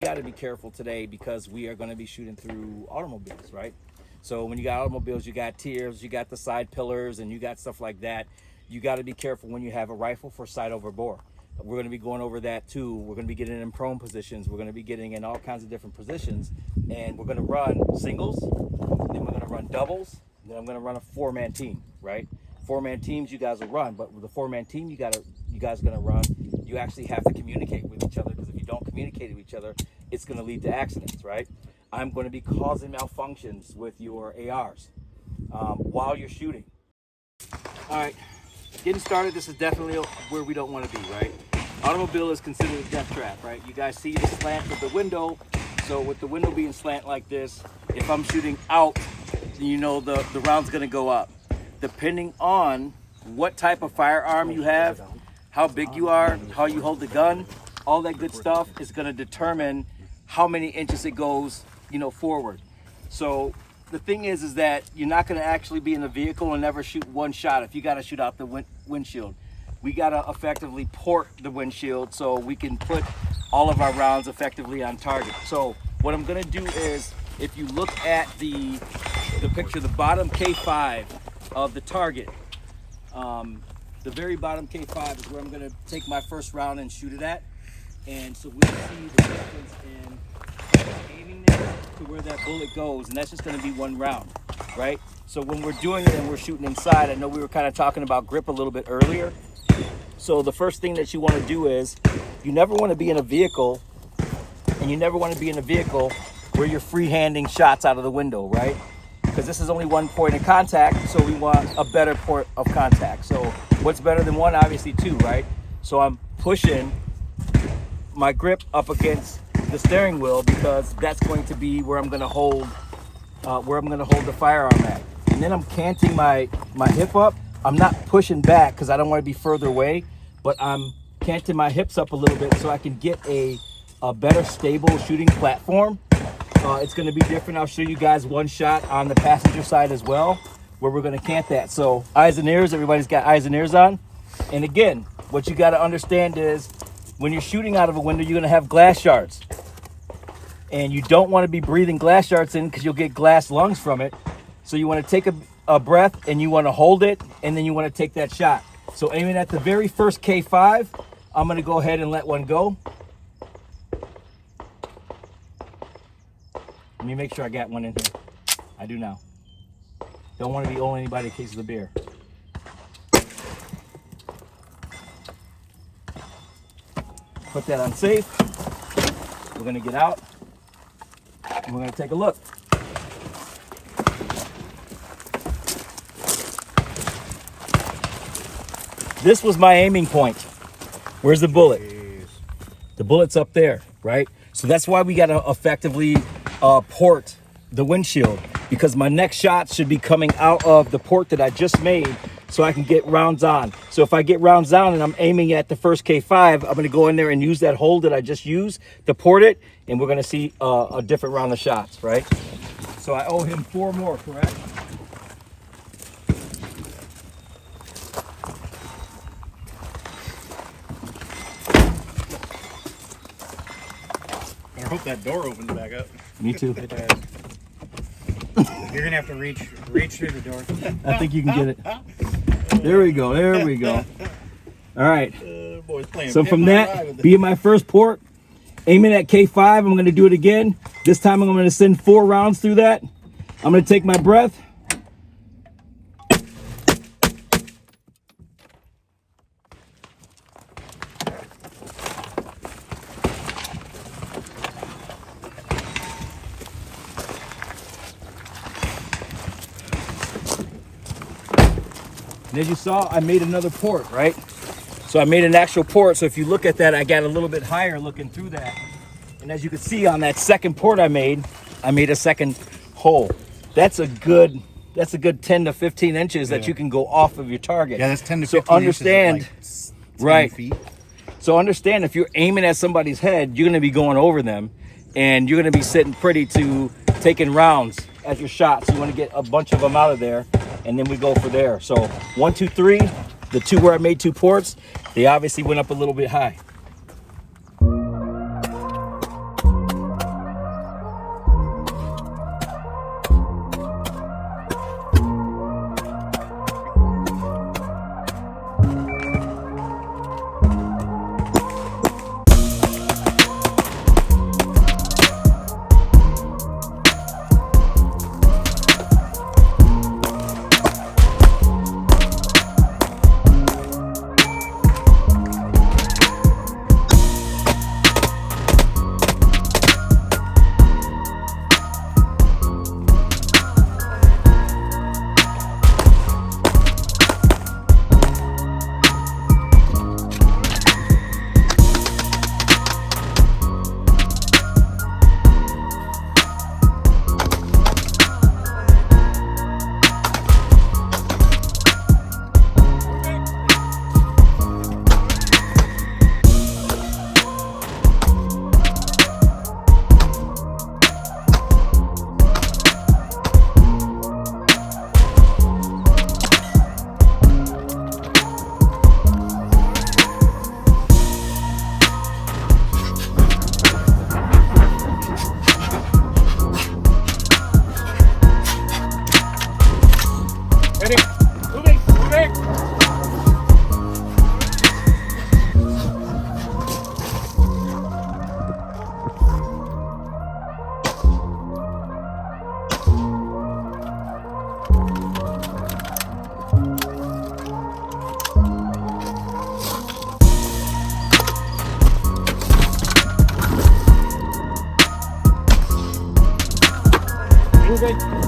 got to be careful today because we are going to be shooting through automobiles, right? So when you got automobiles, you got tiers, you got the side pillars, and you got stuff like that. You got to be careful when you have a rifle for sight over bore. We're going to be going over that too. We're going to be getting in prone positions. We're going to be getting in all kinds of different positions, and we're going to run singles, then we're going to run doubles, then I'm going to run a four-man team, right? Four-man teams you guys will run, but with the four-man team you guys are going to run, you actually have to communicate with each other, because if you don't communicate with each other, it's going to lead to accidents, right? I'm going to be causing malfunctions with your ARs while you're shooting. All right, getting started, this is definitely where we don't want to be, right? Automobile is considered a death trap, right? You guys see the slant of the window. So with the window being slant like this, if I'm shooting out, you know the round's gonna go up. Depending on what type of firearm you have, how big you are, how you hold the gun, all that good stuff is gonna determine how many inches it goes, forward. So the thing is that you're not gonna actually be in the vehicle and never shoot one shot if you gotta shoot out the windshield. We gotta effectively port the windshield so we can put all of our rounds effectively on target. So what I'm gonna do is, if you look at the picture, the bottom K5 of the target, the very bottom K5 is where I'm gonna take my first round and shoot it at. And so we'll see the difference in aiming there to where that bullet goes, and that's just gonna be one round, right? So when we're doing it and we're shooting inside, I know we were kind of talking about grip a little bit earlier. So the first thing that you want to do is, you never want to be in a vehicle, and you never want to be in a vehicle where you're free-handing shots out of the window, right? Because this is only one point of contact, so we want a better point of contact. So what's better than one? Obviously two, right? So I'm pushing my grip up against the steering wheel, because that's going to be where I'm going to hold the firearm at. And then I'm canting my hip up. I'm not pushing back because I don't want to be further away, but I'm canting my hips up a little bit so I can get a better stable shooting platform. It's going to be different. I'll show you guys one shot on the passenger side as well, where we're going to cant that. So eyes and ears, everybody's got eyes and ears on. And again, what you got to understand is, when you're shooting out of a window, you're going to have glass shards. And you don't want to be breathing glass shards in, because you'll get glass lungs from it. So you want to take a breath, and you want to hold it, and then you want to take that shot. So aiming at the very first K5, I'm going to go ahead and let one go. Let me make sure I got one in here. I do now. Don't want to be owing anybody a case of the beer. Put that on safe. We're going to get out, and we're going to take a look. This was my aiming point. Where's the bullet? Jeez. The bullet's up there, right? So that's why we got to effectively port the windshield, because my next shot should be coming out of the port that I just made, so I can get rounds on. So if I get rounds on and I'm aiming at the first K5, I'm going to go in there and use that hole that I just used to port it, and we're going to see a different round of shots, right? So I owe him 4 more, correct? I hope that door opens back up. Me too. You're gonna have to reach through the door. I think you can get it. There we go. There we go. All right. Boys playing So from that, being my first port, aiming at K5, I'm going to do it again. This time I'm going to send 4 rounds through that. I'm going to take my breath. And as you saw, I made another port, right? So I made an actual port. So if you look at that, I got a little bit higher looking through that. And as you can see on that second port I made a second hole. That's a good 10 to 15 inches that you can go off of your target. Yeah, that's 10 to 15 so understand, inches. Like 10 right. feet. So understand, if you're aiming at somebody's head, you're going to be going over them, and you're going to be sitting pretty to taking rounds as your shots. You want to get a bunch of them out of there, and then we go for there. So 1, 2, 3, the 2 where I made 2 ports, they obviously went up a little bit high. good.